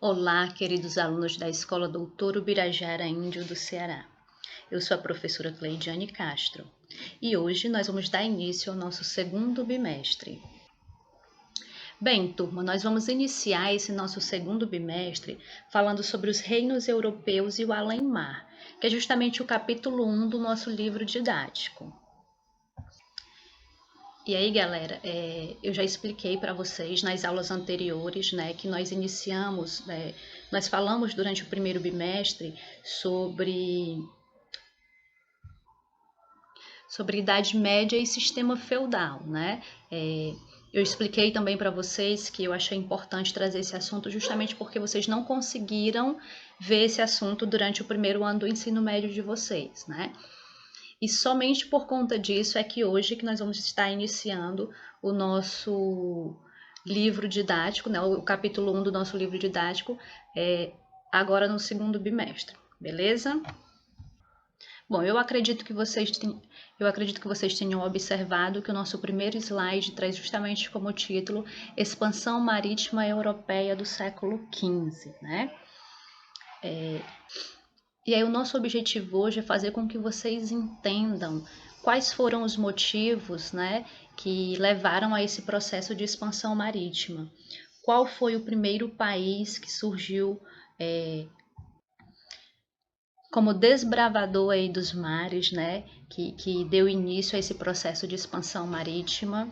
Olá, queridos alunos da Escola Doutor Ubirajara Índio do Ceará. Eu sou a professora Cleidiane Castro e hoje nós vamos dar início ao nosso segundo bimestre. Bem, turma, nós vamos iniciar esse nosso segundo bimestre falando sobre os reinos europeus e o além-mar, que é justamente o capítulo 1 do nosso livro didático. E aí, galera, eu já expliquei para vocês nas aulas anteriores, né, que nós iniciamos, nós falamos durante o primeiro bimestre sobre Idade Média e sistema feudal, né? Eu expliquei também para vocês que eu achei importante trazer esse assunto justamente porque vocês não conseguiram ver esse assunto durante o primeiro ano do ensino médio de vocês, né? E somente por conta disso é que hoje que nós vamos estar iniciando o nosso livro didático, né, o capítulo 1 do nosso livro didático, agora no segundo bimestre, beleza? Bom, eu acredito que vocês tenham observado que o nosso primeiro slide traz justamente como título Expansão Marítima Europeia do século XV, né? E aí o nosso objetivo hoje é fazer com que vocês entendam quais foram os motivos, né, que levaram a esse processo de expansão marítima. Qual foi o primeiro país que surgiu como desbravador aí dos mares, né, que deu início a esse processo de expansão marítima.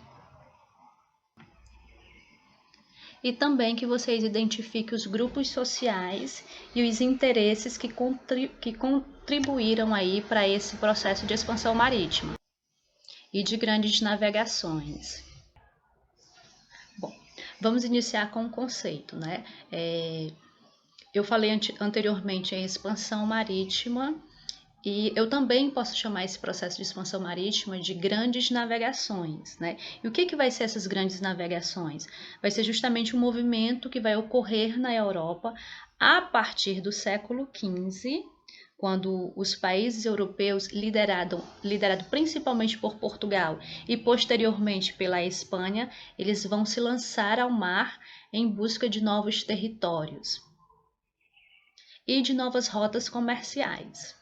E também que vocês identifiquem os grupos sociais e os interesses que contribuíram aí para esse processo de expansão marítima e de grandes navegações. Bom, vamos iniciar com o conceito, né? Eu falei anteriormente em expansão marítima e eu também posso chamar esse processo de expansão marítima de grandes navegações, né? E o que vai ser essas grandes navegações? Vai ser justamente um movimento que vai ocorrer na Europa a partir do século XV, quando os países europeus, liderado principalmente por Portugal e posteriormente pela Espanha, eles vão se lançar ao mar em busca de novos territórios e de novas rotas comerciais.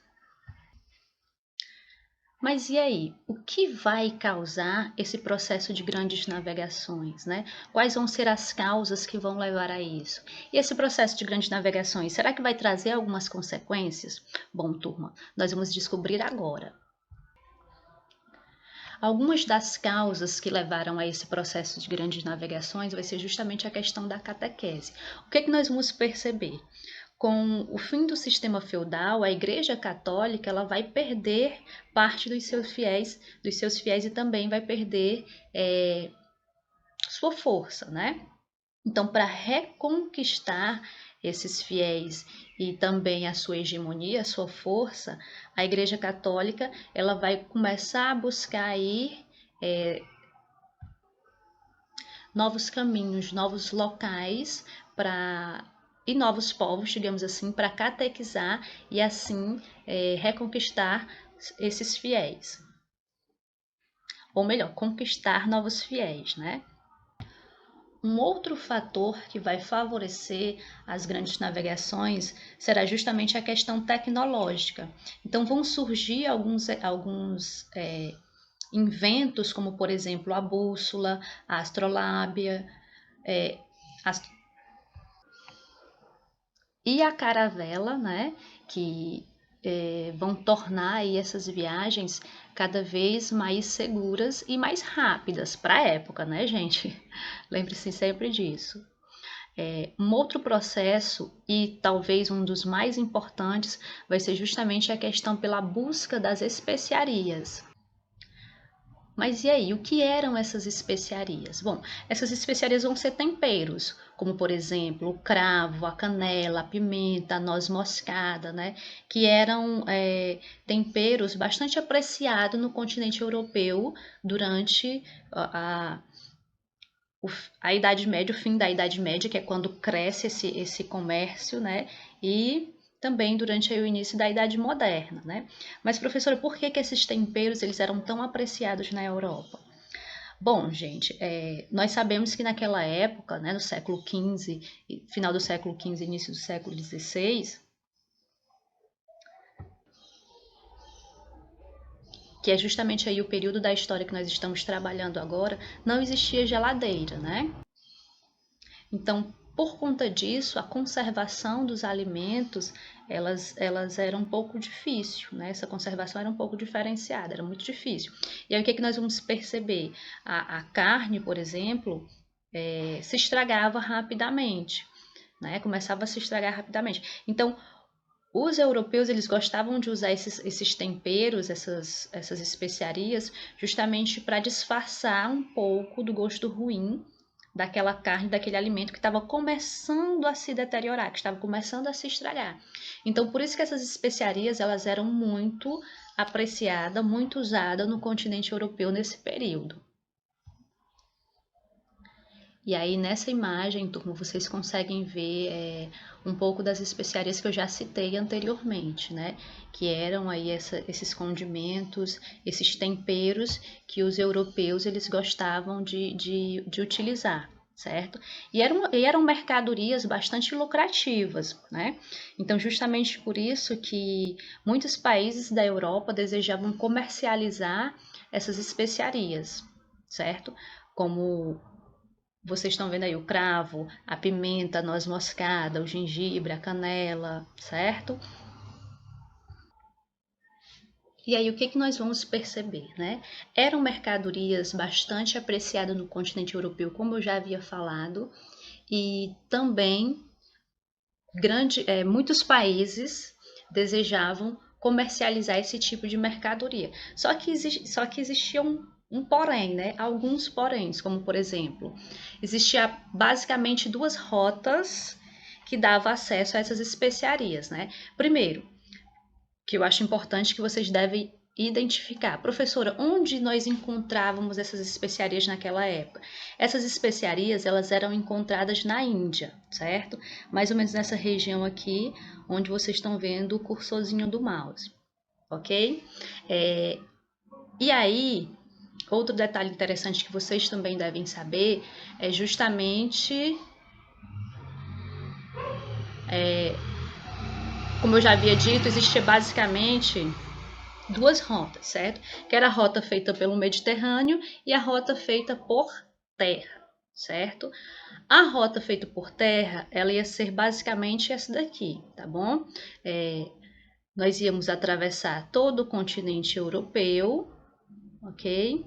Mas e aí, o que vai causar esse processo de grandes navegações, né? Quais vão ser as causas que vão levar a isso? E esse processo de grandes navegações, será que vai trazer algumas consequências? Bom, turma, nós vamos descobrir agora. Algumas das causas que levaram a esse processo de grandes navegações vai ser justamente a questão da catequese. O que nós vamos perceber? Com o fim do sistema feudal, a Igreja Católica ela vai perder parte dos seus fiéis e também vai perder sua força, né? Então, para reconquistar esses fiéis e também a sua hegemonia, a sua força, a Igreja Católica ela vai começar a buscar aí novos caminhos, novos locais e novos povos, digamos assim, para catequizar e assim reconquistar esses fiéis. Ou melhor, conquistar novos fiéis, né? Um outro fator que vai favorecer as grandes navegações será justamente a questão tecnológica. Então vão surgir alguns inventos, como por exemplo a bússola, a astrolábia, e a caravela, né, que vão tornar aí essas viagens cada vez mais seguras e mais rápidas para a época, né, gente? Lembre-se sempre disso. Um outro processo, e talvez um dos mais importantes, vai ser justamente a questão pela busca das especiarias. Mas e aí, o que eram essas especiarias? Bom, essas especiarias vão ser temperos, como por exemplo o cravo, a canela, a pimenta, a noz moscada, né? Que eram temperos bastante apreciados no continente europeu durante a Idade Média, o fim da Idade Média, que é quando cresce esse comércio, né? E também durante o início da Idade Moderna, né? Mas, professora, por que esses temperos eles eram tão apreciados na Europa? Bom, gente, nós sabemos que naquela época, né, no século XV, final do século XV, início do século XVI, que é justamente aí o período da história que nós estamos trabalhando agora, não existia geladeira, né? Então, por conta disso, a conservação dos alimentos, elas eram um pouco difícil, né? Essa conservação era um pouco diferenciada, era muito difícil. E aí o que é que nós vamos perceber? A carne, por exemplo, se estragava rapidamente, né? Começava a se estragar rapidamente. Então, os europeus, eles gostavam de usar esses temperos, essas especiarias, justamente para disfarçar um pouco do gosto ruim daquela carne, daquele alimento que estava começando a se deteriorar, que estava começando a se estragar. Então, por isso que essas especiarias, elas eram muito apreciadas, muito usadas no continente europeu nesse período. E aí, nessa imagem, turma, vocês conseguem ver um pouco das especiarias que eu já citei anteriormente, né? Que eram aí esses condimentos, esses temperos que os europeus eles gostavam de utilizar, certo? E eram mercadorias bastante lucrativas, né? Então, justamente por isso que muitos países da Europa desejavam comercializar essas especiarias, certo? Como vocês estão vendo aí o cravo, a pimenta, a noz moscada, o gengibre, a canela, certo? E aí o que que nós vamos perceber, né? Eram mercadorias bastante apreciadas no continente europeu, como eu já havia falado, e também muitos países desejavam comercializar esse tipo de mercadoria. Só que existia um porém, né? Alguns poréns, como por exemplo, existia basicamente duas rotas que davam acesso a essas especiarias, né? Primeiro, que eu acho importante que vocês devem identificar. Professora, onde nós encontrávamos essas especiarias naquela época? Essas especiarias, elas eram encontradas na Índia, certo? Mais ou menos nessa região aqui, onde vocês estão vendo o cursorzinho do mouse, ok? E aí, outro detalhe interessante que vocês também devem saber é justamente, como eu já havia dito, existia basicamente duas rotas, certo? Que era a rota feita pelo Mediterrâneo e a rota feita por terra, certo? A rota feita por terra, ela ia ser basicamente essa daqui, tá bom? Nós íamos atravessar todo o continente europeu, ok?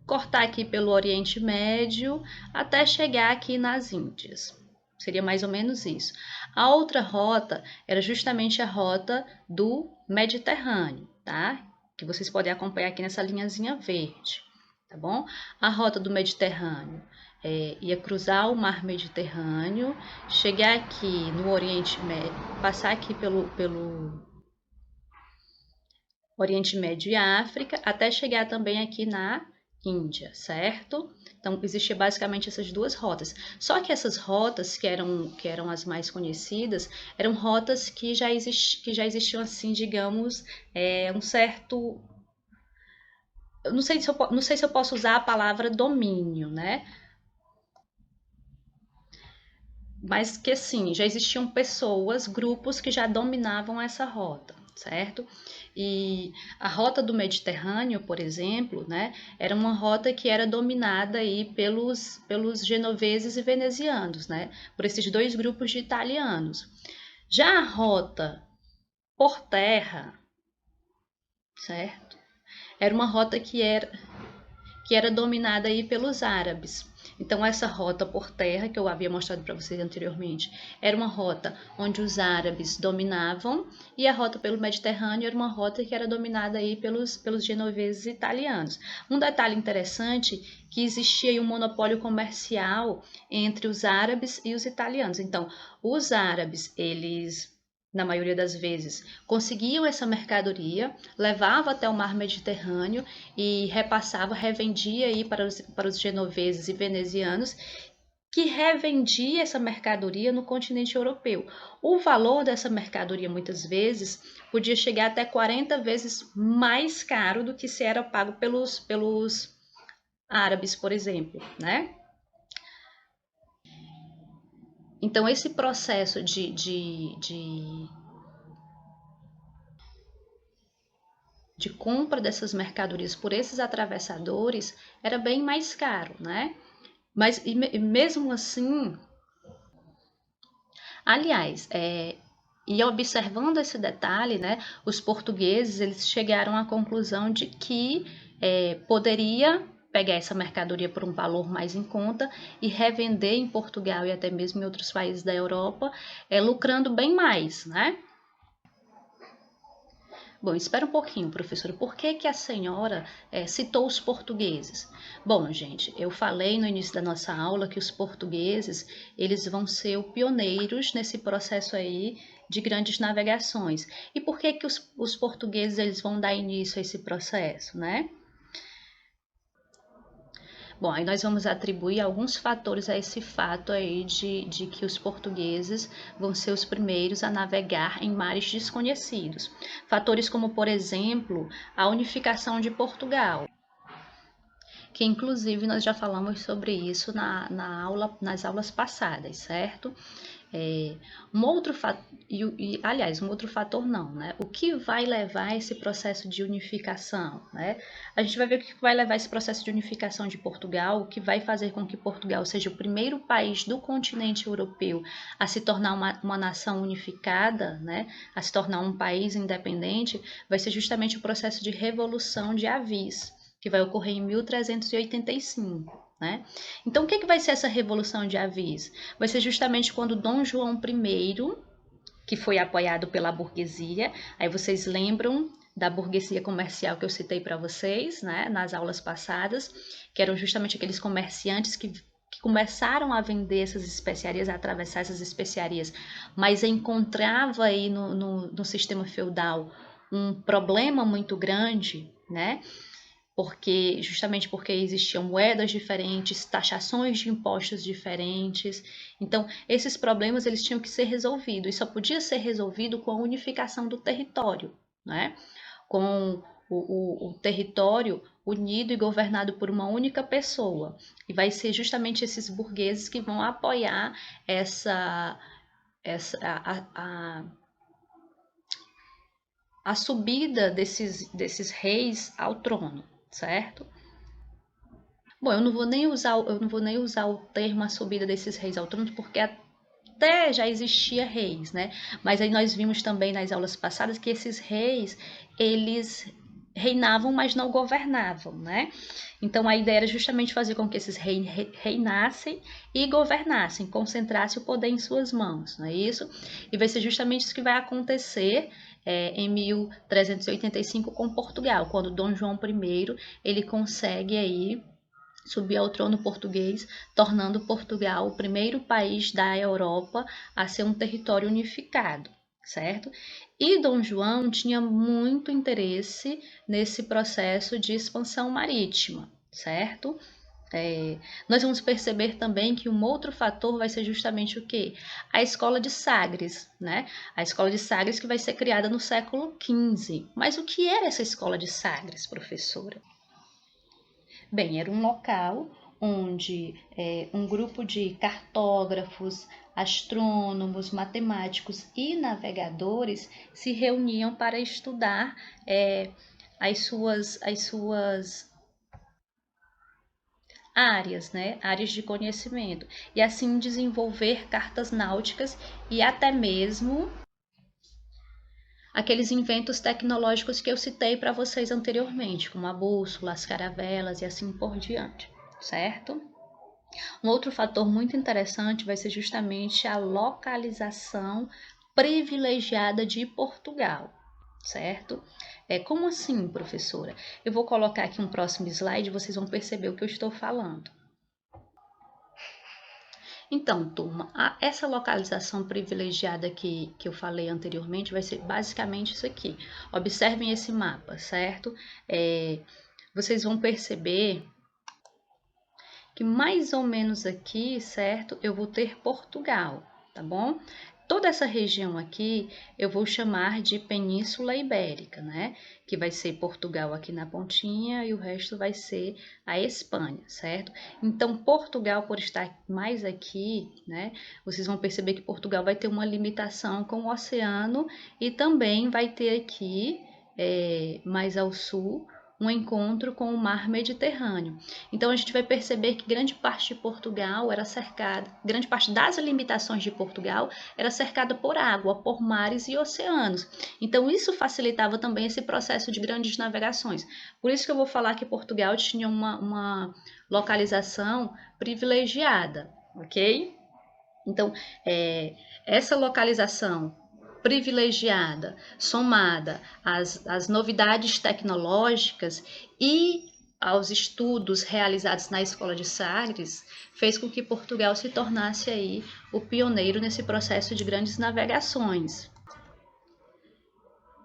Cortar aqui pelo Oriente Médio até chegar aqui nas Índias. Seria mais ou menos isso. A outra rota era justamente a rota do Mediterrâneo, tá? Que vocês podem acompanhar aqui nessa linhazinha verde, tá bom? A rota do Mediterrâneo ia cruzar o Mar Mediterrâneo, chegar aqui no Oriente Médio, passar aqui pelo Oriente Médio e África, até chegar também aqui na Índia, certo? Então, existia basicamente essas duas rotas. Só que essas rotas, que eram as mais conhecidas, eram rotas que já existiam, assim, digamos, um certo... Eu não sei se eu posso usar a palavra domínio, né? Mas que, assim, já existiam pessoas, grupos que já dominavam essa rota, certo? E a rota do Mediterrâneo, por exemplo, né, era uma rota que era dominada aí pelos genoveses e venezianos, né, por esses dois grupos de italianos. Já a rota por terra, certo? Era uma rota que era dominada aí pelos árabes. Então, essa rota por terra, que eu havia mostrado para vocês anteriormente, era uma rota onde os árabes dominavam, e a rota pelo Mediterrâneo era uma rota que era dominada aí pelos genoveses italianos. Um detalhe interessante que existia aí um monopólio comercial entre os árabes e os italianos. Então, os árabes, eles na maioria das vezes, conseguiam essa mercadoria, levava até o mar Mediterrâneo e repassava, revendia aí para os genoveses e venezianos, que revendia essa mercadoria no continente europeu. O valor dessa mercadoria, muitas vezes, podia chegar até 40 vezes mais caro do que se era pago pelos árabes, por exemplo, né? Então, esse processo de compra dessas mercadorias por esses atravessadores era bem mais caro, né? Mas mesmo assim, aliás, e observando esse detalhe, né, os portugueses eles chegaram à conclusão de que poderia pegar essa mercadoria por um valor mais em conta e revender em Portugal e até mesmo em outros países da Europa, lucrando bem mais, né? Bom, espera um pouquinho, professora. Por que que a senhora citou os portugueses? Bom, gente, eu falei no início da nossa aula que os portugueses eles vão ser os pioneiros nesse processo aí de grandes navegações. E por que que os portugueses eles vão dar início a esse processo, né? Bom, aí nós vamos atribuir alguns fatores a esse fato aí de que os portugueses vão ser os primeiros a navegar em mares desconhecidos. Fatores como, por exemplo, a unificação de Portugal, que inclusive nós já falamos sobre isso nas aulas passadas, certo? É, um outro fator, aliás, um outro fator não, né? O que vai levar a esse processo de unificação, né? A gente vai ver o que vai levar esse processo de unificação de Portugal, o que vai fazer com que Portugal seja o primeiro país do continente europeu a se tornar uma nação unificada, né? A se tornar um país independente, vai ser justamente o processo de Revolução de Avis, que vai ocorrer em 1385. Né? Então, o que vai ser essa Revolução de Avis? Vai ser justamente quando Dom João I, que foi apoiado pela burguesia, aí vocês lembram da burguesia comercial que eu citei para vocês, né, nas aulas passadas, que eram justamente aqueles comerciantes que começaram a vender essas especiarias, a atravessar essas especiarias, mas encontrava aí no sistema feudal um problema muito grande, né? Justamente porque existiam moedas diferentes, taxações de impostos diferentes. Então, esses problemas eles tinham que ser resolvidos e só podia ser resolvido com a unificação do território, né? Com o território unido e governado por uma única pessoa. E vai ser justamente esses burgueses que vão apoiar a subida desses reis ao trono, certo? Bom, eu não vou nem usar o termo a subida desses reis ao trono, porque até já existia reis, né? Mas aí nós vimos também nas aulas passadas que esses reis, eles reinavam, mas não governavam, né? Então a ideia era justamente fazer com que esses reis reinassem e governassem, concentrassem o poder em suas mãos, não é isso? E vai ser justamente isso que vai acontecer em 1385 com Portugal, quando Dom João I ele consegue aí subir ao trono português, tornando Portugal o primeiro país da Europa a ser um território unificado, certo? E Dom João tinha muito interesse nesse processo de expansão marítima, certo? Nós vamos perceber também que um outro fator vai ser justamente o quê? A escola de Sagres, né? A escola de Sagres que vai ser criada no século XV. Mas o que era essa escola de Sagres, professora? Bem, era um local onde um grupo de cartógrafos, astrônomos, matemáticos e navegadores se reuniam para estudar as suas áreas, né? Áreas de conhecimento, e assim desenvolver cartas náuticas e até mesmo aqueles inventos tecnológicos que eu citei para vocês anteriormente, como a bússola, as caravelas e assim por diante, certo? Um outro fator muito interessante vai ser justamente a localização privilegiada de Portugal, certo? Como assim, professora? Eu vou colocar aqui um próximo slide e vocês vão perceber o que eu estou falando. Então, turma, essa localização privilegiada que eu falei anteriormente vai ser basicamente isso aqui. Observem esse mapa, certo? Vocês vão perceber que mais ou menos aqui, certo? Eu vou ter Portugal, tá bom? Toda essa região aqui eu vou chamar de Península Ibérica, né? Que vai ser Portugal aqui na pontinha e o resto vai ser a Espanha, certo? Então, Portugal, por estar mais aqui, né? Vocês vão perceber que Portugal vai ter uma limitação com o oceano e também vai ter aqui, mais ao sul, um encontro com o mar Mediterrâneo. Então a gente vai perceber que grande parte de Portugal era cercada, grande parte das limitações de Portugal era cercada por água, por mares e oceanos. Então isso facilitava também esse processo de grandes navegações. Por isso que eu vou falar que Portugal tinha uma localização privilegiada, ok? Então, essa localização privilegiada, somada às novidades tecnológicas e aos estudos realizados na Escola de Sagres, fez com que Portugal se tornasse aí o pioneiro nesse processo de grandes navegações.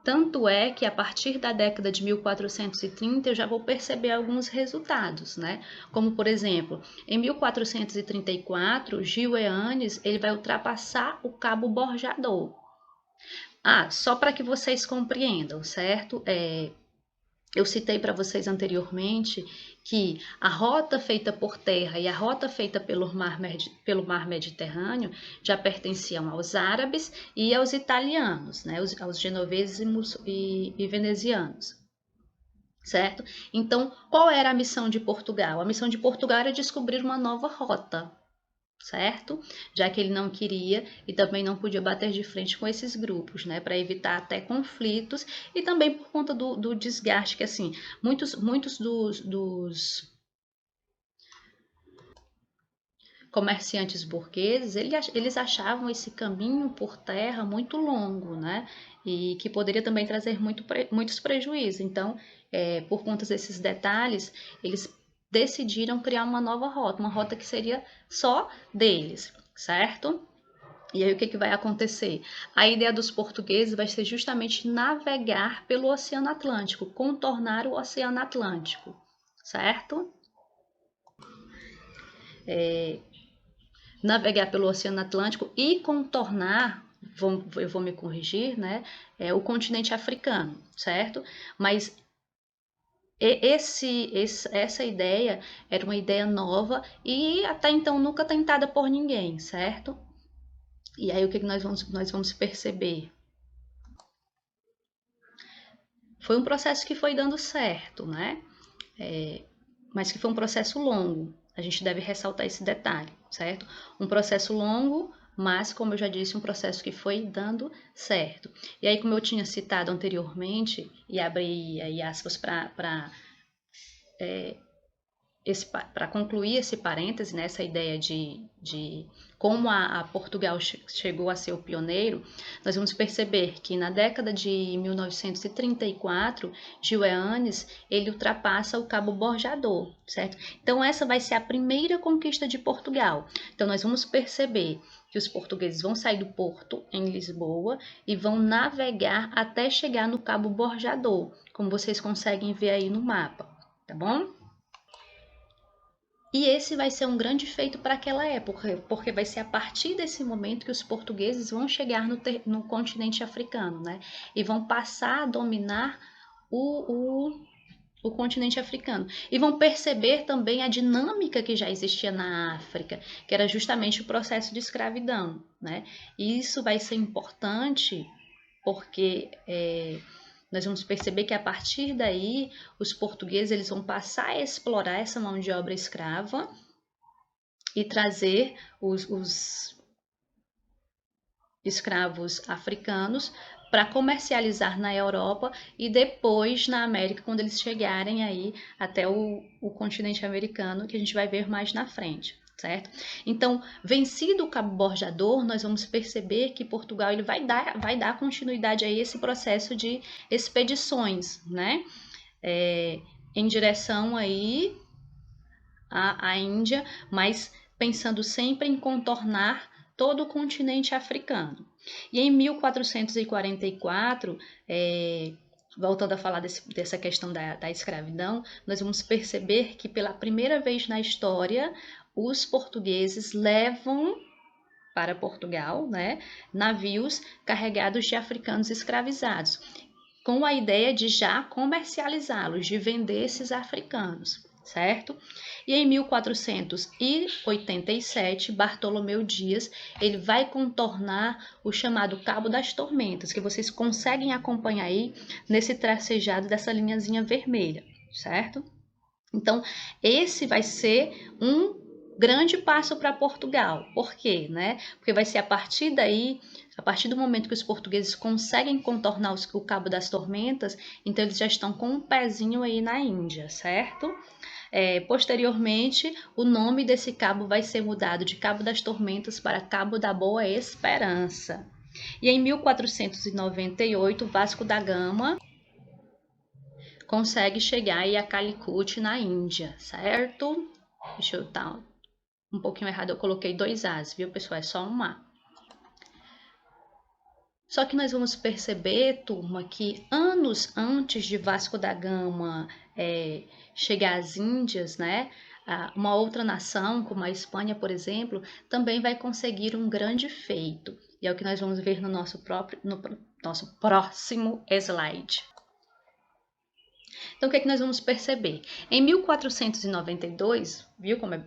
Tanto é que a partir da década de 1430 eu já vou perceber alguns resultados, né? Como, por exemplo, em 1434, Gil Eanes ele vai ultrapassar o Cabo Borjador. Só para que vocês compreendam, certo? Eu citei para vocês anteriormente que a rota feita por terra e a rota feita pelo mar Mediterrâneo já pertenciam aos árabes e aos italianos, né? Aos genoveses e venezianos, certo? Então, qual era a missão de Portugal? A missão de Portugal era descobrir uma nova rota, certo? Já que ele não queria e também não podia bater de frente com esses grupos, né? Para evitar até conflitos e também por conta do desgaste que, assim, muitos dos comerciantes burgueses, eles achavam esse caminho por terra muito longo, né? E que poderia também trazer muitos prejuízos. Então, por conta desses detalhes, eles decidiram criar uma nova rota, uma rota que seria só deles, certo? E aí o que vai acontecer? A ideia dos portugueses vai ser justamente navegar pelo Oceano Atlântico, contornar o Oceano Atlântico, certo? Navegar pelo Oceano Atlântico e contornar, eu vou me corrigir, né? O continente africano, certo? Mas essa ideia era uma ideia nova e até então nunca tentada por ninguém, certo? E aí o que nós vamos perceber? Foi um processo que foi dando certo, né? Mas que foi um processo longo. A gente deve ressaltar esse detalhe, certo? Um processo longo, mas, como eu já disse, um processo que foi dando certo. E aí, como eu tinha citado anteriormente, e abri aí aspas para concluir esse parêntese, né, essa ideia de como a Portugal chegou a ser o pioneiro, nós vamos perceber que na década de 1934, Gil Eanes, ele ultrapassa o Cabo Borjador, certo? Então essa vai ser a primeira conquista de Portugal. Então nós vamos perceber que os portugueses vão sair do porto em Lisboa e vão navegar até chegar no Cabo Borjador, como vocês conseguem ver aí no mapa, tá bom? E esse vai ser um grande feito para aquela época, porque vai ser a partir desse momento que os portugueses vão chegar no continente africano, né? E vão passar a dominar o continente africano. E vão perceber também a dinâmica que já existia na África, que era justamente o processo de escravidão, né? E isso vai ser importante porque nós vamos perceber que a partir daí os portugueses eles vão passar a explorar essa mão de obra escrava e trazer os escravos africanos para comercializar na Europa e depois na América, quando eles chegarem aí até o continente americano, que a gente vai ver mais na frente, certo? Então, vencido o Cabo Borjador, nós vamos perceber que Portugal ele vai dar continuidade a esse processo de expedições, né? Em direção aí à Índia, mas pensando sempre em contornar todo o continente africano. E em 1444, voltando a falar dessa questão da escravidão, nós vamos perceber que pela primeira vez na história, os portugueses levam para Portugal, né, navios carregados de africanos escravizados, com a ideia de já comercializá-los, de vender esses africanos, certo? E em 1487, Bartolomeu Dias, ele vai contornar o chamado Cabo das Tormentas, que vocês conseguem acompanhar aí nesse tracejado dessa linhazinha vermelha, certo? Então, esse vai ser um grande passo para Portugal. Por quê? Né? Porque vai ser a partir daí, a partir do momento que os portugueses conseguem contornar o Cabo das Tormentas, então eles já estão com um pezinho aí na Índia, certo? Posteriormente, o nome desse cabo vai ser mudado de Cabo das Tormentas para Cabo da Boa Esperança. E em 1498, Vasco da Gama consegue chegar aí a Calicut, na Índia, certo? Deixa eu estar um pouquinho errado, eu coloquei 2 As, viu, pessoal? É só um A. Só que nós vamos perceber, turma, que anos antes de Vasco da Gama chegar às Índias, né? Uma outra nação, como a Espanha, por exemplo, também vai conseguir um grande feito. E é o que nós vamos ver no nosso próximo slide. Então, o que é que nós vamos perceber? Em 1492, viu como é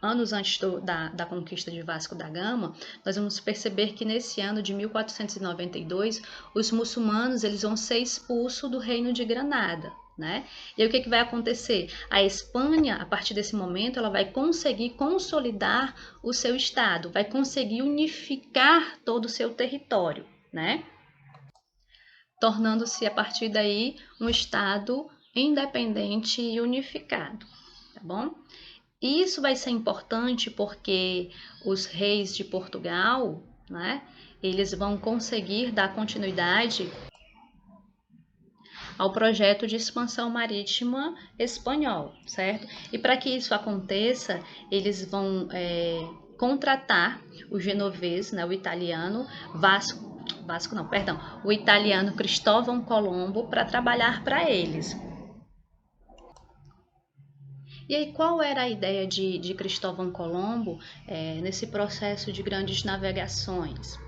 anos antes da conquista de Vasco da Gama, nós vamos perceber que nesse ano de 1492, os muçulmanos eles vão ser expulsos do reino de Granada. Né? E aí o que, que vai acontecer? A Espanha, a partir desse momento, ela vai conseguir consolidar o seu estado, vai conseguir unificar todo o seu território, né? Tornando-se a partir daí um estado independente e unificado, tá bom? Isso vai ser importante porque os reis de Portugal, né, eles vão conseguir dar continuidade ao projeto de expansão marítima espanhol, certo? E para que isso aconteça, eles vão contratar o genovês, né, o italiano o italiano Cristóvão Colombo para trabalhar para eles. E aí, qual era a ideia de Cristóvão Colombo nesse processo de grandes navegações?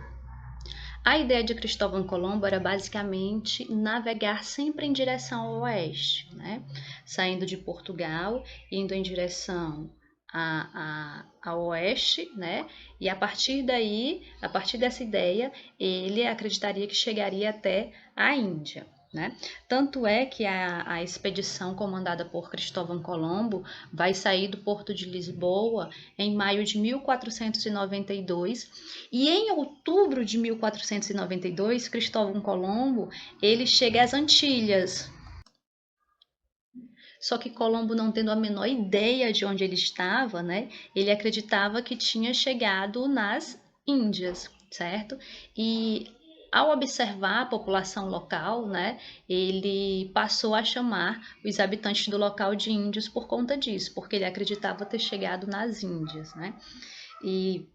A ideia de Cristóvão Colombo era basicamente navegar sempre em direção ao oeste, né? Saindo de Portugal, indo em direção ao oeste, né? E a partir daí, a partir dessa ideia, ele acreditaria que chegaria até a Índia. Né? Tanto é que a expedição comandada por Cristóvão Colombo vai sair do porto de Lisboa em maio de 1492 e em outubro de 1492 Cristóvão Colombo ele chega às Antilhas. Só que Colombo, não tendo a menor ideia de onde ele estava, né, ele acreditava que tinha chegado nas Índias, certo? E ao observar a população local, né, ele passou a chamar os habitantes do local de índios por conta disso, porque ele acreditava ter chegado nas Índias, né? E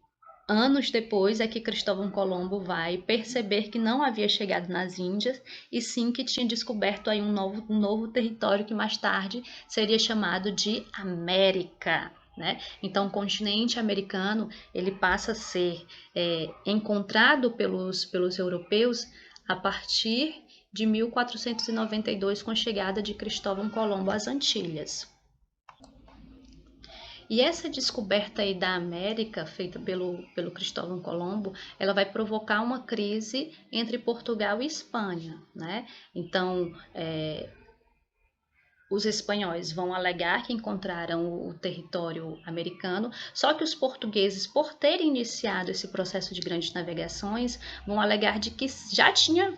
anos depois é que Cristóvão Colombo vai perceber que não havia chegado nas Índias e sim que tinha descoberto aí um novo território que mais tarde seria chamado de América. Né? Então, o continente americano ele passa a ser encontrado pelos europeus a partir de 1492, com a chegada de Cristóvão Colombo às Antilhas. E essa descoberta aí da América, feita pelo Cristóvão Colombo, ela vai provocar uma crise entre Portugal e Espanha, né? Então, os espanhóis vão alegar que encontraram o território americano, só que os portugueses, por terem iniciado esse processo de grandes navegações, vão alegar de que já tinha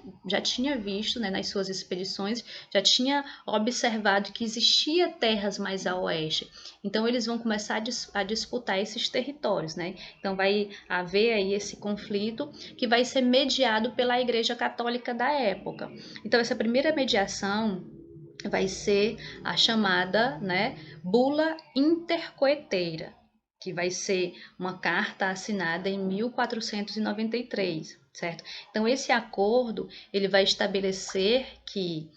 visto, né, nas suas expedições, já tinha observado que existia terras mais a oeste. Então, eles vão começar a disputar esses territórios, né? Então, vai haver aí esse conflito que vai ser mediado pela Igreja Católica da época. Então, essa primeira mediação vai ser a chamada, né, Bula Intercoeteira, que vai ser uma carta assinada em 1493, certo? Então, esse acordo, ele vai estabelecer que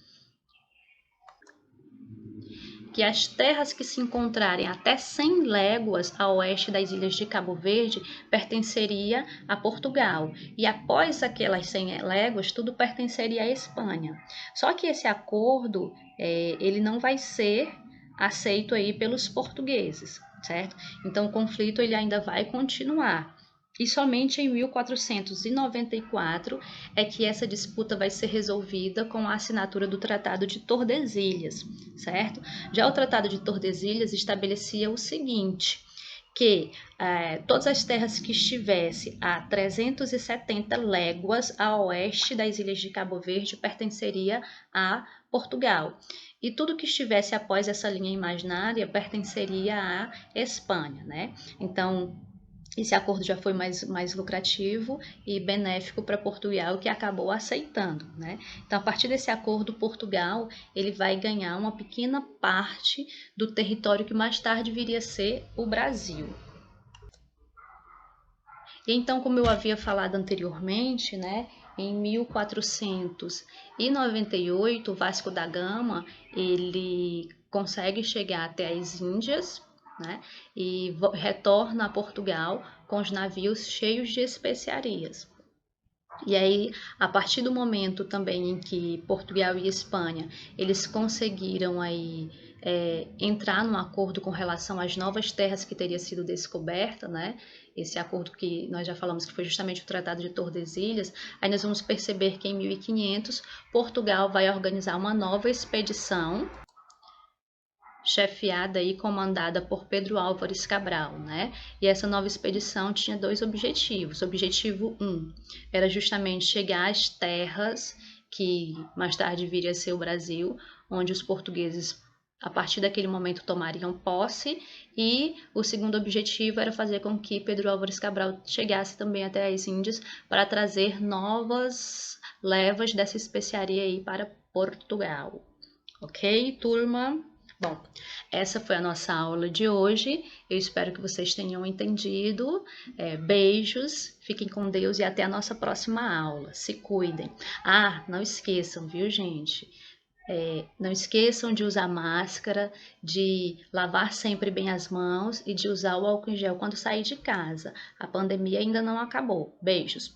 que as terras que se encontrarem até 100 léguas a oeste das ilhas de Cabo Verde pertenceria a Portugal, e após aquelas 100 léguas, tudo pertenceria à Espanha. Só que esse acordo, ele não vai ser aceito aí pelos portugueses, certo? Então o conflito ele ainda vai continuar. E somente em 1494 é que essa disputa vai ser resolvida com a assinatura do Tratado de Tordesilhas, certo? Já o Tratado de Tordesilhas estabelecia o seguinte, que todas as terras que estivessem a 370 léguas a oeste das ilhas de Cabo Verde pertenceria a Portugal. E tudo que estivesse após essa linha imaginária pertenceria à Espanha, né? Então, esse acordo já foi mais lucrativo e benéfico para Portugal, que acabou aceitando, né? Então, a partir desse acordo, Portugal ele vai ganhar uma pequena parte do território que mais tarde viria a ser o Brasil. E então, como eu havia falado anteriormente, né, em 1498, Vasco da Gama ele consegue chegar até as Índias, né, e retorna a Portugal com os navios cheios de especiarias. E aí, a partir do momento também em que Portugal e Espanha eles conseguiram aí entrar num acordo com relação às novas terras que teria sido descoberta, né? Esse acordo que nós já falamos que foi justamente o Tratado de Tordesilhas, aí nós vamos perceber que em 1500 Portugal vai organizar uma nova expedição chefiada e comandada por Pedro Álvares Cabral, né? E essa nova expedição tinha dois objetivos. O objetivo 1 era justamente chegar às terras que mais tarde viria a ser o Brasil, onde os portugueses a partir daquele momento tomariam posse, e o segundo objetivo era fazer com que Pedro Álvares Cabral chegasse também até as Índias para trazer novas levas dessa especiaria aí para Portugal. Ok, turma? Bom, essa foi a nossa aula de hoje. Eu espero que vocês tenham entendido. Beijos, fiquem com Deus e até a nossa próxima aula. Se cuidem. Ah, não esqueçam, viu, gente? Não esqueçam de usar máscara, de lavar sempre bem as mãos e de usar o álcool em gel quando sair de casa. A pandemia ainda não acabou. Beijos.